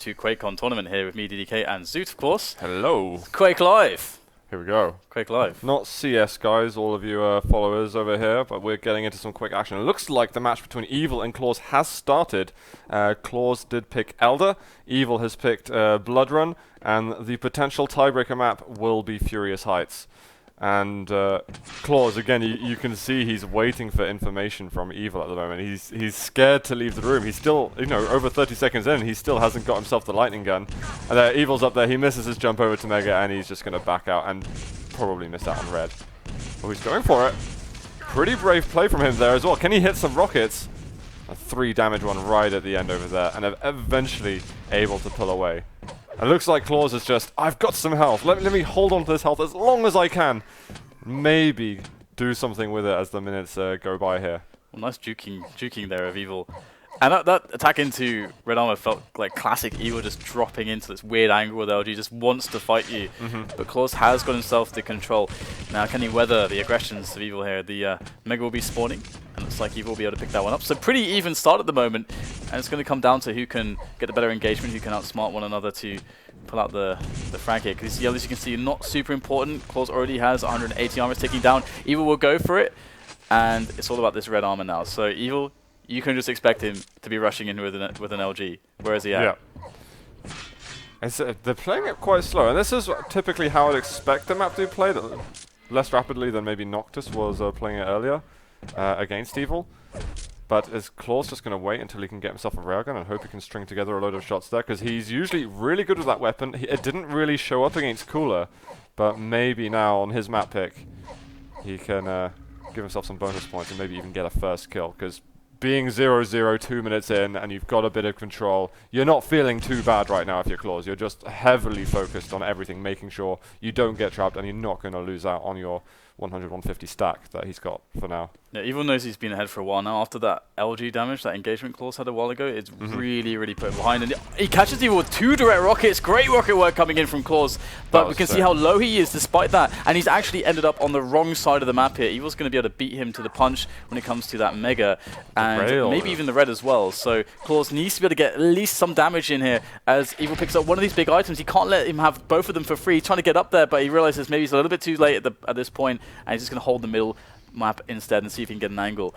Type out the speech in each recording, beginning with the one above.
to Quakecon tournament here with me, DDK, and Zoot, of course. Hello. Quake Live. Here we go. Quake Live. Not CS, guys, all of you followers over here, but we're getting into some quick action. It looks like the match between Evil and Clawz has started. Clawz did pick Elder, Evil has picked Blood Run, and the potential tiebreaker map will be Furious Heights. And Clawz, again, you can see he's waiting for information from Evil at the moment. He's scared to leave the room. He's still, you know, over 30 seconds in, he still hasn't got himself the lightning gun. And Evil's up there, he misses his jump over to Mega, and he's just going to back out and probably miss out on red. Oh, he's going for it. Pretty brave play from him there as well. Can he hit some rockets? A 3 damage one right at the end over there, and eventually able to pull away. It looks like Clawz is just, I've got some health. Let me hold on to this health as long as I can. Maybe do something with it as the minutes go by here. Well, nice juking there of Evil. And that attack into Red Armor felt like classic Evil, just dropping into this weird angle with LG, just wants to fight you. But Clawz has got himself the control. Now, can he weather the aggressions of Evil here? The Mega will be spawning, and looks like Evil will be able to pick that one up. So pretty even start at the moment, and it's going to come down to who can get the better engagement, who can outsmart one another to pull out the frag here. Because these yellows, you can see, not super important. Clawz already has 180 armor ticking down. Evil will go for it, and it's all about this red armor now. So Evil, you can just expect him to be rushing in with an LG. Where is he at? Yeah. They're playing it quite slow, and this is typically how I'd expect the map to be played, less rapidly than maybe Noctis was playing it earlier against Evil. But is Clawz just going to wait until he can get himself a railgun and hope he can string together a load of shots there? Because he's usually really good with that weapon. It didn't really show up against Cooler, but maybe now on his map pick, he can give himself some bonus points and maybe even get a first kill. Because being 0-0 2 minutes in and you've got a bit of control, you're not feeling too bad right now if you're Clawz. You're just heavily focused on everything, making sure you don't get trapped and you're not going to lose out on your 100-150 stack that he's got for now. Yeah, Evil knows he's been ahead for a while now. After that LG damage, that engagement Clawz had a while ago, it's really put him behind. And he catches Evil with 2 direct rockets. Great rocket work coming in from Clawz. But we can see how low he is despite that. And he's actually ended up on the wrong side of the map here. Evil's going to be able to beat him to the punch when it comes to that Mega. And maybe even the red as well. So Clawz needs to be able to get at least some damage in here as Evil picks up one of these big items. He can't let him have both of them for free. He's trying to get up there, but he realizes maybe he's a little bit too late at this point, and he's just going to hold the middle map instead and see if he can get an angle.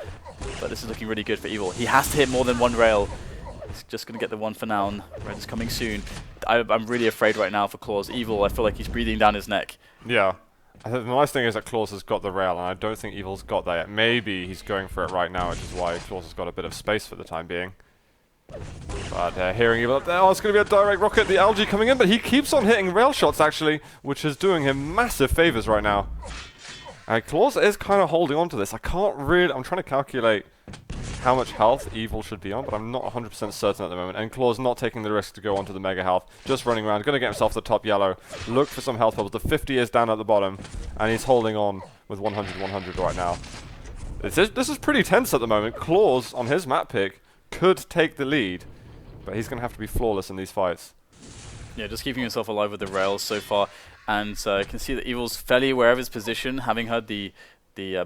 But this is looking really good for Evil. He has to hit more than one rail. He's just going to get the one for now, and red is coming soon. I'm really afraid right now for Clawz. Evil, I feel like he's breathing down his neck. Yeah. I think the nice thing is that Clawz has got the rail, and I don't think Evil's got that yet. Maybe he's going for it right now, which is why Clawz has got a bit of space for the time being. But hearing Evil up there, oh, it's going to be a direct rocket, the LG coming in, but he keeps on hitting rail shots actually, which is doing him massive favors right now. Clawz is kind of holding on to this. I'm trying to calculate how much health Evil should be on, but I'm not 100% certain at the moment. And Clawz not taking the risk to go onto the mega health, just running around, going to get himself the top yellow, look for some health bubbles. The 50 is down at the bottom, and he's holding on with 100-100 right now. This is pretty tense at the moment. Clawz, on his map pick, could take the lead, but he's going to have to be flawless in these fights. Yeah, just keeping himself alive with the rails so far. And you can see that Evil's fairly aware of his position, having heard the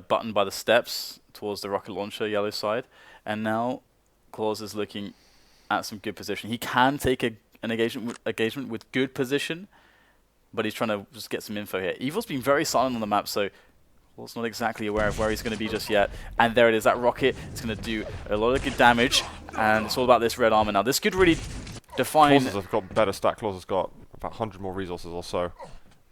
button by the steps towards the rocket launcher yellow side. And now Clawz is looking at some good position. He can take an engagement with good position, but he's trying to just get some info here. Evil's been very silent on the map, so Clawz not exactly aware of where he's going to be just yet. And there it is, that rocket. It's going to do a lot of good damage, and it's all about this red armor now. This could really define... Clawz has got better stat. Clawz has got about 100 more resources or so.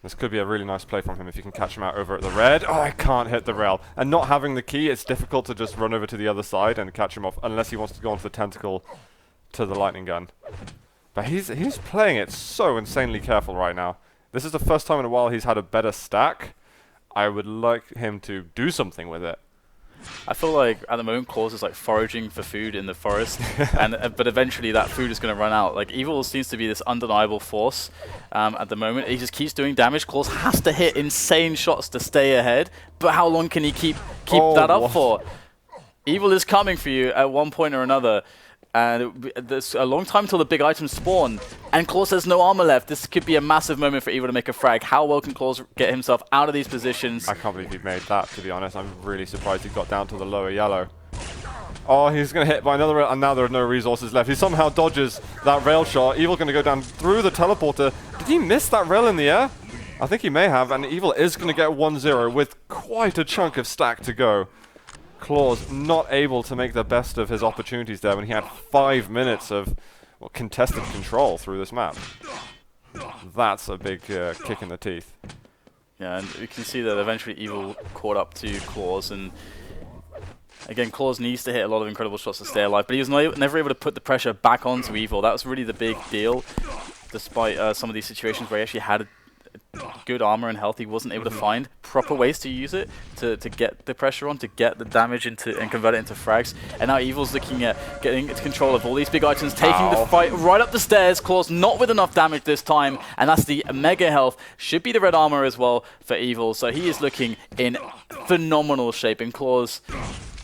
This could be a really nice play from him if you can catch him out over at the red. Oh, I can't hit the rail. And not having the key, it's difficult to just run over to the other side and catch him off, unless he wants to go onto the tentacle to the lightning gun. But he's playing it so insanely careful right now. This is the first time in a while he's had a better stack. I would like him to do something with it. I feel like at the moment Clawz is like foraging for food in the forest, but eventually that food is going to run out. Like Evil seems to be this undeniable force at the moment. He just keeps doing damage. Clawz has to hit insane shots to stay ahead, but how long can he keep that up for? Evil is coming for you at one point or another. And there's a long time until the big items spawn, and Clawz has no armor left. This could be a massive moment for Evil to make a frag. How well can Clawz get himself out of these positions? I can't believe he made that, to be honest. I'm really surprised he got down to the lower yellow. Oh, he's going to hit by another rail, and now there are no resources left. He somehow dodges that rail shot. Evil going to go down through the teleporter. Did he miss that rail in the air? I think he may have, and Evil is going to get 1-0 with quite a chunk of stack to go. Clawz not able to make the best of his opportunities there when he had 5 minutes of contested control through this map. That's a big kick in the teeth. Yeah, and we can see that eventually Evil caught up to Clawz, and again, Clawz needs to hit a lot of incredible shots to stay alive, but he was never able to put the pressure back onto Evil. That was really the big deal, despite some of these situations where he actually had good armor and health. He wasn't able to find proper ways to use it to get the pressure on, to get the damage into and convert it into frags. And now Evil's looking at getting into control of all these big items, taking the fight right up the stairs. Clawz not with enough damage this time, and that's the mega health. Should be the red armor as well for Evil, so he is looking in phenomenal shape. And Clawz,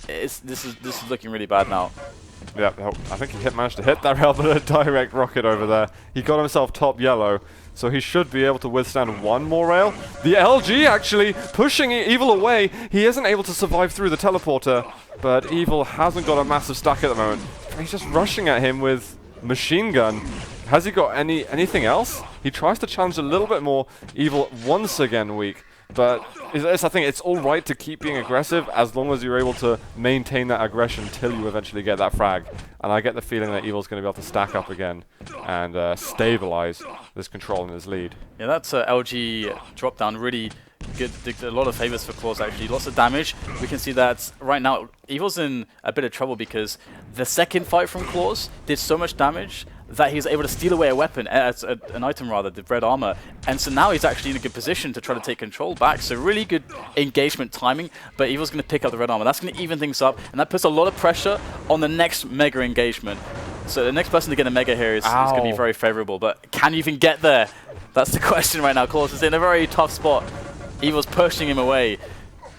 this is looking really bad now. Yeah, I think he managed to hit that rail, but a direct rocket over there. He got himself top yellow, so he should be able to withstand one more rail. The LG actually pushing Evil away. He isn't able to survive through the teleporter, but Evil hasn't got a massive stack at the moment. He's just rushing at him with machine gun. Has he got anything else? He tries to challenge a little bit more. Evil once again weak. But I think it's all right to keep being aggressive as long as you're able to maintain that aggression till you eventually get that frag. And I get the feeling that Evil's going to be able to stack up again and stabilize this control in his lead. Yeah, that's LG drop down really good. Did a lot of favors for Clawz actually. Lots of damage. We can see that right now Evil's in a bit of trouble because the second fight from Clawz did so much damage that he was able to steal away a weapon, an item rather, the red armor. And so now he's actually in a good position to try to take control back. So really good engagement timing, but Evil's going to pick up the red armor. That's going to even things up, and that puts a lot of pressure on the next mega engagement. So the next person to get a mega here is going to be very favorable, but can you even get there? That's the question right now. Clawz is in a very tough spot. Evil's pushing him away.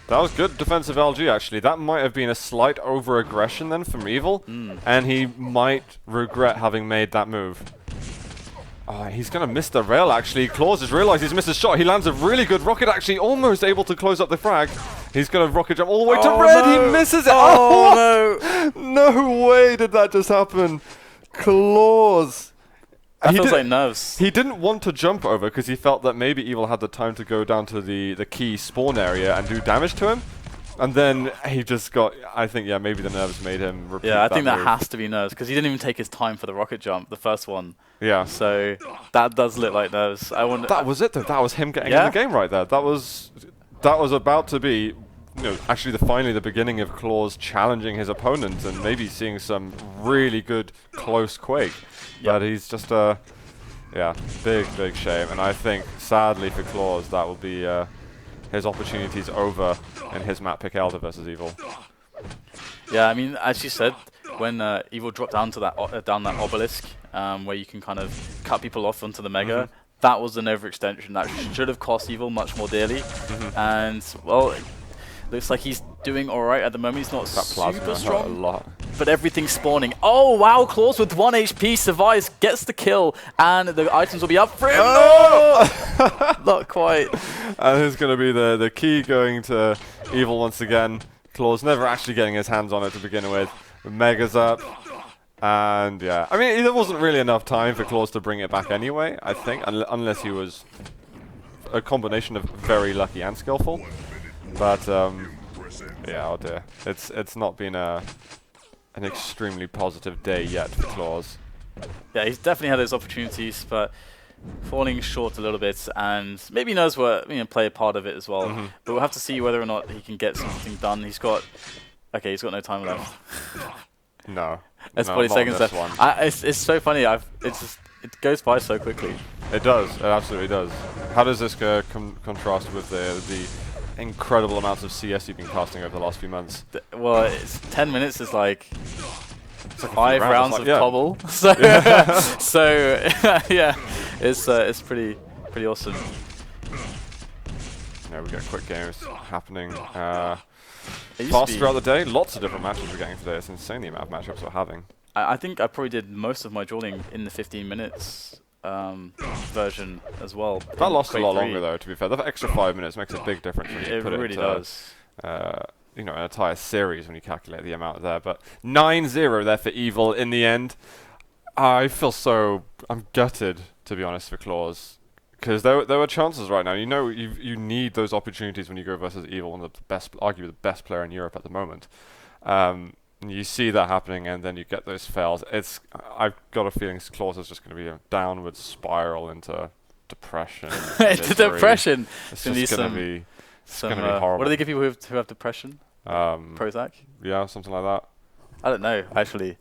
That was good defensive LG, actually. That might have been a slight over-aggression then from Evil, and he might regret having made that move. Oh, he's going to miss the rail, actually. Clawz has realized he's missed his shot. He lands a really good rocket, actually, almost able to close up the frag. He's going to rocket jump all the way to red. No. He misses it. Oh, no. No way did that just happen. Clawz. That feels like nerves. He didn't want to jump over because he felt that maybe Evil had the time to go down to the key spawn area and do damage to him. And then he just got, I think, yeah, maybe the nerves made him repeat that. Yeah, I think that move. has to be nerves because he didn't even take his time for the rocket jump, the first one. Yeah. So that does look like nerves. That was it, though. That was him getting in the game right there. That was about to be, actually finally the beginning of Clawz challenging his opponent and maybe seeing some really good close Quake. But he's just big shame. And I think, sadly for Clawz, that will be his opportunities over in his map pick Elder versus Evil. Yeah, I mean, as you said, when Evil dropped down to that down that obelisk, where you can kind of cut people off onto the mega, that was an overextension that should have cost Evil much more dearly. And well, it looks like he's doing all right at the moment. He's not super strong, a lot. But everything's spawning. Oh wow, Clawz with 1 HP survives, gets the kill, and the items will be up for him. Oh! No! Not quite. And it's going to be the key going to Evil once again. Clawz never actually getting his hands on it to begin with. The Mega's up. And yeah, I mean, there wasn't really enough time for Clawz to bring it back anyway, I think, unless he was a combination of very lucky and skillful. But yeah, oh dear. It's not been an extremely positive day yet for Clawz. Yeah, he's definitely had those opportunities, but falling short a little bit, and maybe knows what play a part of it as well. But we'll have to see whether or not he can get something done. He's got no time left. No. That's no, 40 seconds left. It's so funny. It goes by so quickly. It does. It absolutely does. How does this contrast with the incredible amounts of CS you've been casting over the last few months? Well, it's 10 minutes is like 5 rounds of Cobble. So, so yeah, it's pretty awesome. Yeah, we got quick games happening fast throughout the day. Lots of different matches we're getting today. It's insane the amount of matchups we're having. I think I probably did most of my dueling in the 15 minutes version as well. That lasts a lot longer though, to be fair. That extra 5 minutes makes a big difference when you put it really does. you know, an entire series when you calculate the amount there. But 9-0 there for Evil in the end. I'm gutted, to be honest, for Clawz. Because there were chances right now. You know, you need those opportunities when you go versus Evil, one of the best, arguably the best player in Europe at the moment. You see that happening, and then you get those fails. I've got a feeling Clawz is just going to be a downward spiral into depression. Into depression. It's just going to be horrible. What do they give people who have depression? Prozac? Yeah, something like that. I don't know, actually.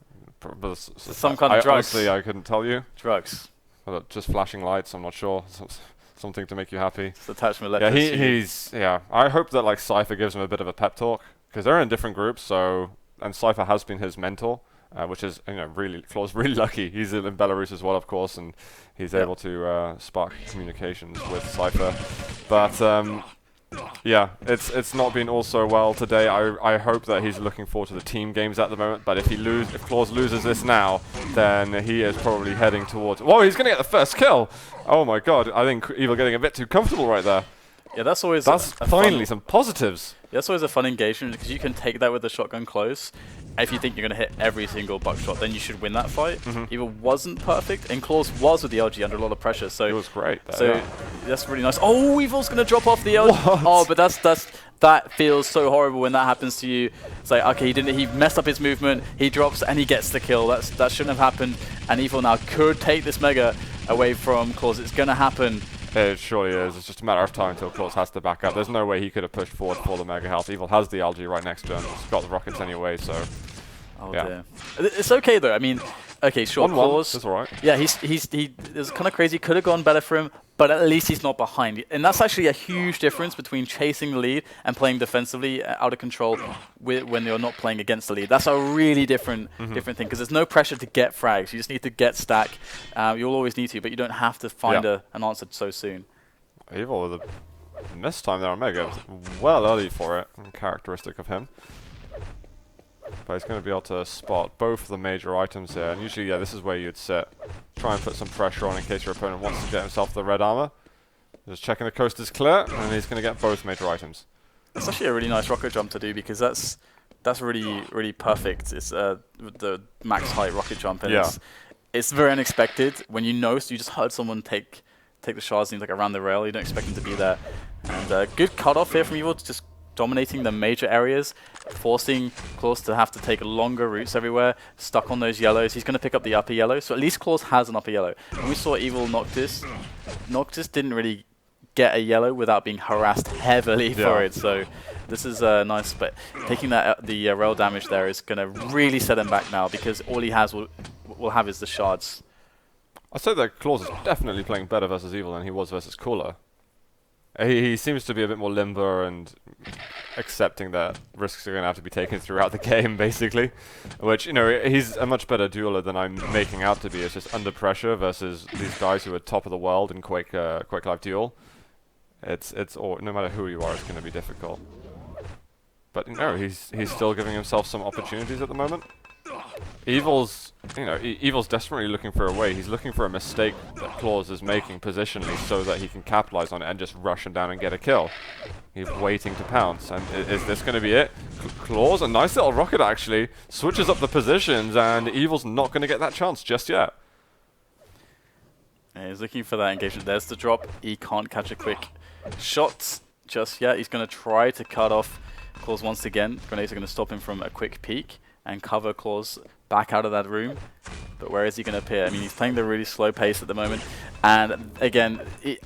Some kind of drugs. Honestly, I couldn't tell you. Drugs. Just flashing lights, I'm not sure. Something to make you happy. Just attachment electricity. I hope that like Cypher gives him a bit of a pep talk, because they're in different groups. And Cypher has been his mentor, which is Clawz really lucky. He's in Belarus as well, of course, and he's able to spark communications with Cypher. But yeah, it's not been all so well today. I hope that he's looking forward to the team games at the moment. But if Clawz loses this now, then he is probably heading towards. Whoa, he's gonna get the first kill! Oh my god, I think Evil getting a bit too comfortable right there. Yeah, that's finally some positives. Yeah, that's always a fun engagement, because you can take that with the shotgun close. If you think you're going to hit every single buckshot, then you should win that fight. Evil wasn't perfect, and Clawz was with the LG under a lot of pressure. So it was great. That's really nice. Oh, Evil's going to drop off the LG. What? Oh, but that feels so horrible when that happens to you. It's like, okay, he messed up his movement, he drops, and he gets the kill. That shouldn't have happened, and Evil now could take this Mega away from Clawz. It's going to happen. It surely is. It's just a matter of time until Clawz has to back up. There's no way he could have pushed forward for the Mega Health. Evil has the LG right next to him. He's got the rockets anyway, so... Oh dear. It's okay though. I mean, okay, sure, Clawz. That's alright. Yeah, it's kind of crazy. Could have gone better for him, but at least he's not behind. And that's actually a huge difference between chasing the lead and playing defensively out of control when you're not playing against the lead. That's a really different thing, because there's no pressure to get frags. You just need to get stack. You'll always need to, but you don't have to find an answer so soon. Evil with a missed time there on Mega. Well early for it, characteristic of him. But he's going to be able to spot both of the major items here. And usually, this is where you'd sit. Try and put some pressure on in case your opponent wants to get himself the red armor. Just checking the coast is clear, and he's going to get both major items. It's actually a really nice rocket jump to do, because that's really, really perfect. It's the max height rocket jump, and it's very unexpected. When you just heard someone take the shards like around the rail. You don't expect them to be there. And good cutoff here from Evil, just dominating the major areas, forcing Clawz to have to take longer routes everywhere, stuck on those yellows. He's going to pick up the upper yellow, so at least Clawz has an upper yellow. When we saw Evil Noctis didn't really get a yellow without being harassed heavily for it, so this is nice. But taking the rail damage there is going to really set him back now, because all he has will have is the shards. I'd say that Clawz is definitely playing better versus Evil than he was versus Cooler. He seems to be a bit more limber and accepting that risks are going to have to be taken throughout the game, basically. Which, he's a much better dueler than I'm making out to be. It's just under pressure versus these guys who are top of the world in Quake Live Duel. No matter who you are, it's going to be difficult. But he's still giving himself some opportunities at the moment. Evil's desperately looking for a way. He's looking for a mistake that Clawz is making positionally so that he can capitalize on it and just rush him down and get a kill. He's waiting to pounce. And is this going to be it? Clawz, a nice little rocket actually, switches up the positions, and Evil's not going to get that chance just yet. Yeah, he's looking for that engagement. There's the drop. He can't catch a quick shot just yet. He's going to try to cut off Clawz once again. Grenades are going to stop him from a quick peek and cover Clawz back out of that room. But where is he going to appear? I mean, he's playing the really slow pace at the moment. And again,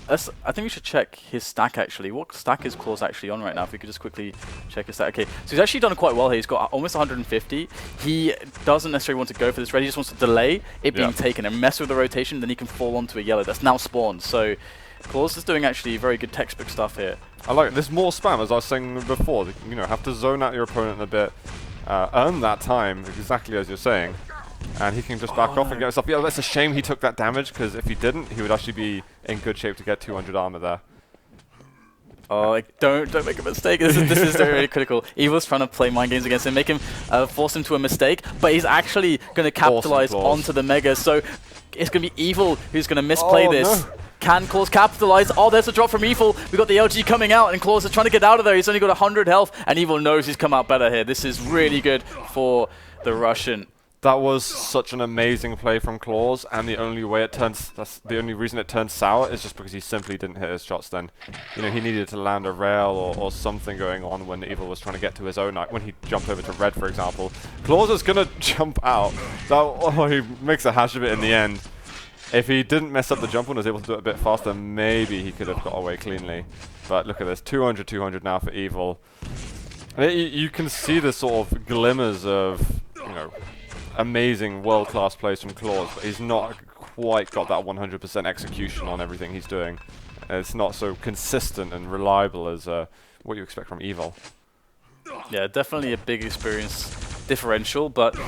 I think we should check his stack actually. What stack is Clawz actually on right now? If we could just quickly check his stack. Okay, so he's actually done quite well here. He's got almost 150. He doesn't necessarily want to go for this red. He just wants to delay it being taken and mess with the rotation. Then he can fall onto a yellow that's now spawned. So Clawz is doing actually very good textbook stuff here. I like it. There's more spam, as I was saying before. Have to zone out your opponent a bit. Earn that time, exactly as you're saying, and he can just back off and get himself. Yeah, that's a shame he took that damage, because if he didn't, he would actually be in good shape to get 200 armor there. Oh, don't make a mistake. This is really critical. Evil's trying to play mind games against him, make him force him to a mistake, but he's actually going to capitalize onto the Mega. So it's going to be Evil who's going to misplay this. No. Can Clawz capitalize? Oh, there's a drop from Evil. We got the LG coming out, and Clawz is trying to get out of there. He's only got 100 health, and Evil knows he's come out better here. This is really good for the Russian. That was such an amazing play from Clawz, and the only way that's the only reason it turned sour is just because he simply didn't hit his shots then. You know, he needed to land a rail or something going on when Evil was trying to get to his own, when he jumped over to red, for example. Clawz is going to jump out. He makes a hash of it in the end. If he didn't mess up the jump and was able to do it a bit faster, maybe he could have got away cleanly. But look at this, 200 now for Evil. And you can see the sort of glimmers of, you know, amazing world-class plays from Clawz, but he's not quite got that 100% execution on everything he's doing. It's not so consistent and reliable as what you expect from Evil. Yeah, definitely a big experience differential, but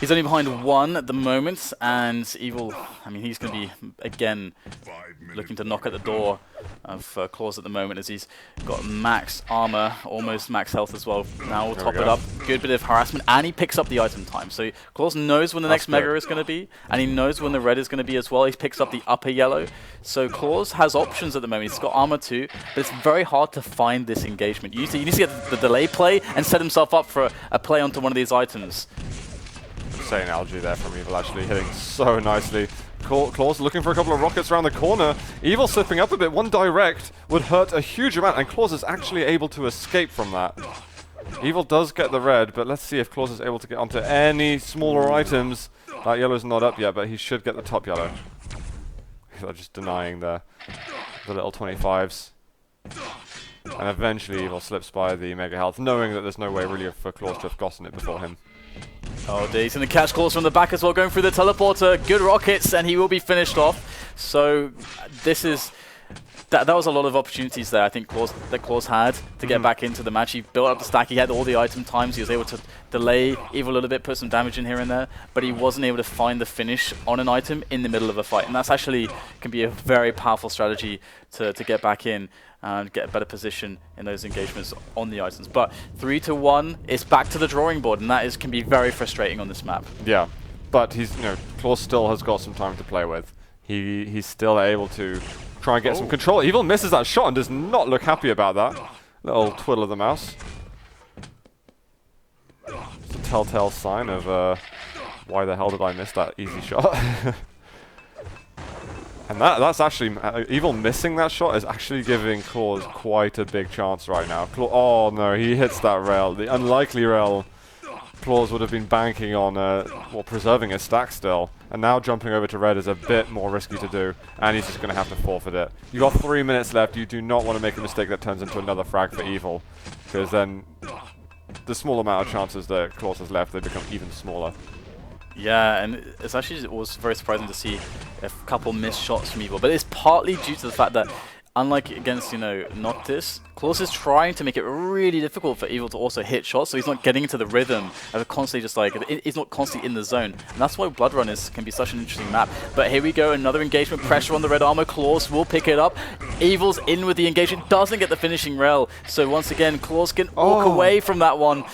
he's only behind 1 at the moment, and Evil, I mean, he's going to be, again, looking to knock at the door of Clawz at the moment, as he's got max armor, almost max health as well. Now we'll top it up. Good bit of harassment, and he picks up the item time. So Clawz knows when the next Mega is going to be, and he knows when the red is going to be as well. He picks up the upper yellow. So Clawz has options at the moment. He's got armor too, but it's very hard to find this engagement. You need to get the delay play and set himself up for a play onto one of these items. Insane algae there from Evil, actually hitting so nicely. Clawz looking for a couple of rockets around the corner. Evil slipping up a bit. One direct would hurt a huge amount, and Clawz is actually able to escape from that. Evil does get the red, but let's see if Clawz is able to get onto any smaller items. That yellow's not up yet, but he should get the top yellow. They're just denying the little 25s. And eventually Evil slips by the Mega Health, knowing that there's no way really for Clawz to have gotten it before him. Oh, he's going to catch Clawz from the back as well, going through the teleporter. Good rockets, and he will be finished off. So this is... That was a lot of opportunities there, I think, Clawz had to get back into the match. He built up the stack, he had all the item times, he was able to delay Evil a little bit, put some damage in here and there, but he wasn't able to find the finish on an item in the middle of a fight. And that's actually can be a very powerful strategy to get back in and get a better position in those engagements on the items. But 3-1, it's back to the drawing board, and that can be very frustrating on this map. Yeah, but Clawz still has got some time to play with. He's still able to try and get some control. Evil misses that shot and does not look happy about that. Little twiddle of the mouse. It's a telltale sign of why the hell did I miss that easy shot. And that's actually, Evil missing that shot is actually giving Clawz quite a big chance right now. Oh no, he hits that rail. The unlikely rail Clawz would have been banking on preserving his stack still. And now jumping over to red is a bit more risky to do, and he's just going to have to forfeit it. You've got 3 minutes left. You do not want to make a mistake that turns into another frag for Evil, because then the small amount of chances that Clawz has left, they become even smaller. Yeah, and it's actually was very surprising to see a couple missed shots from Evil, but it's partly due to the fact that, unlike against, Noctis, Clawz is trying to make it really difficult for Evil to also hit shots, so he's not getting into the rhythm of constantly he's not constantly in the zone. And that's why Blood Run can be such an interesting map. But here we go, another engagement, pressure on the red armor, Clawz will pick it up. Evil's in with the engagement, doesn't get the finishing rail, so once again, Clawz can walk away from that one,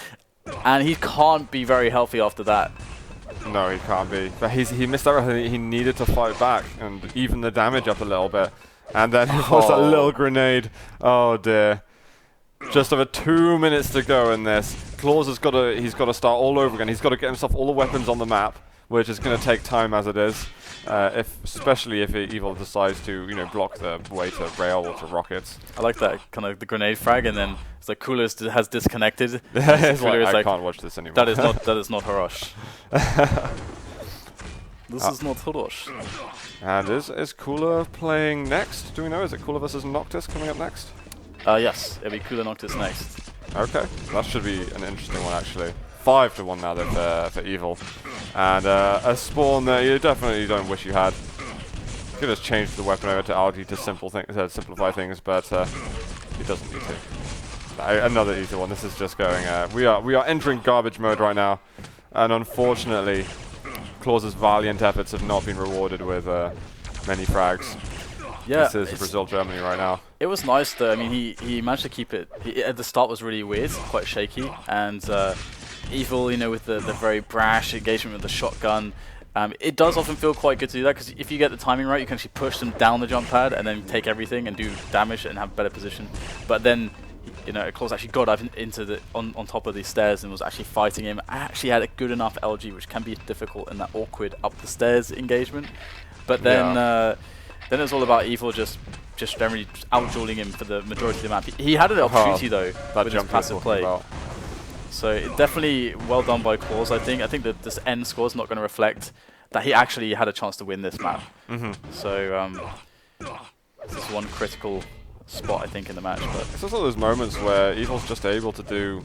and he can't be very healthy after that. No, he can't be. But he missed that. He needed to fight back and even the damage up a little bit. And then it was a little grenade. Oh dear. Just over 2 minutes to go in this. Clawz he's got to start all over again. He's got to get himself all the weapons on the map, which is going to take time as it is. Especially if Evil decides to, block the way to rail or to rockets. I like that kind of the grenade frag, and then it's like Coolest has disconnected. I can't watch this anymore. That is not Harash. This is not Harash. And is Cooler playing next? Do we know? Is it Cooler versus Noctis coming up next? Yes, it'll be Cooler Noctis next. Okay, that should be an interesting one actually. 5-1 now then for Evil. And a spawn that you definitely don't wish you had. You could just change the weapon over to Algae to simplify things, but he doesn't need to. Another easy one. This is just going. We are entering garbage mode right now, and unfortunately, Clawz's valiant efforts have not been rewarded with many frags. Yeah, this is Brazil-Germany right now. It was nice though. I mean, he managed to keep it. At the start was really weird, quite shaky, and Evil, with the very brash engagement with the shotgun, It does often feel quite good to do that, because if you get the timing right, you can actually push them down the jump pad and then take everything and do damage and have better position. But then, you know, Clawz actually got up into the on top of these stairs and was actually fighting him. I actually had a good enough LG, which can be difficult in that awkward up the stairs engagement. But then, then it was all about Evil just generally out-dueling him for the majority of the map. He had an opportunity though with his passive play. So it definitely well done by Clawz. I think that this end score is not going to reflect that he actually had a chance to win this map. So this is one critical spot I think in the match. But it's also those moments where Evil's just able to do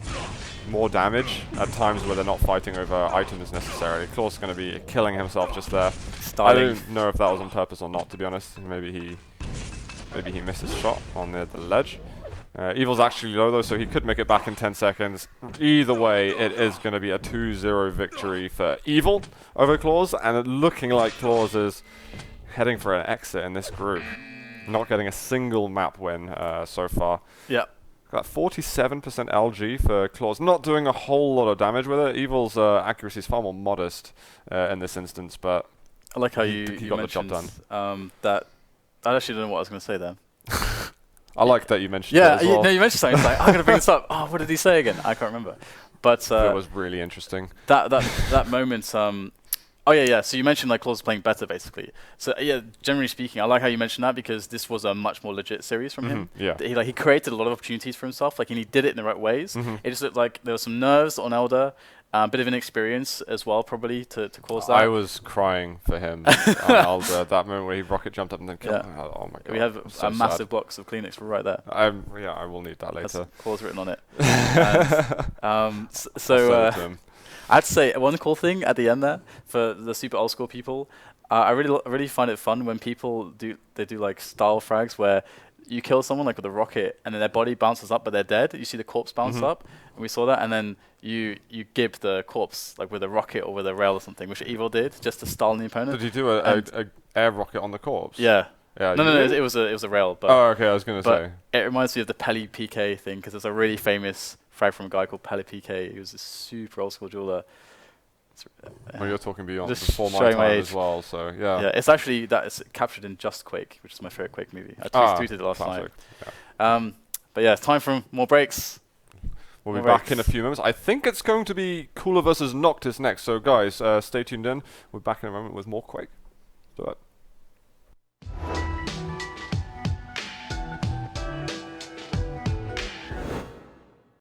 more damage at times where they're not fighting over items necessarily. Clawz is going to be killing himself just there. Styling. I don't know if that was on purpose or not, to be honest. Maybe he missed his shot on the ledge. Evil's actually low though, so he could make it back in 10 seconds. Either way, it is going to be a 2-0 victory for Evil over Clawz, and it looking like Clawz is heading for an exit in this group. Not getting a single map win so far. Yeah. Got 47% LG for Clawz. Not doing a whole lot of damage with it. Evil's accuracy is far more modest in this instance, but I like how he got the job done. That I actually don't know what I was going to say then. I like that you mentioned it as well. No, you mentioned something. It's like, I'm going to bring this up. Oh, what did he say again? I can't remember. But it was really interesting. That moment. Oh yeah. So you mentioned like Clawz playing better, basically. So yeah, generally speaking, I like how you mentioned that, because this was a much more legit series from him. Yeah. He created a lot of opportunities for himself. Like, and he did it in the right ways. It just looked like there was some nerves on Elder. A bit of inexperience as well, probably, to cause that. I was crying for him on Elder, that moment where he rocket jumped up and then killed him. Oh my god. We have so massive box of Kleenex right there. Yeah, I will need that later. That's Clawz written on it. And, I'd say one cool thing at the end there for the super old school people. I really find it fun when people do like style frags where you kill someone like with a rocket and then their body bounces up but they're dead. You see the corpse bounce up, and we saw that, and then you gib the corpse like with a rocket or with a rail or something, which Evil did just to style the opponent. Did you do a air rocket on the corpse? Yeah. Yeah. No, it was a rail. But oh, okay. I was gonna say. It reminds me of the Peli PK thing, because there's a really famous frag from a guy called Peli PK. He was a super old school dueler. Well, you're talking beyond just before my showing time my age as well, so yeah. Yeah, it's actually it's captured in Just Quake, which is my favorite Quake movie. I tweeted it last night. Yeah. But yeah, it's time for more breaks. We'll be back in a few moments. I think it's going to be Cooler versus Noctis next. So guys, stay tuned in. We're back in a moment with more Quake. Do it.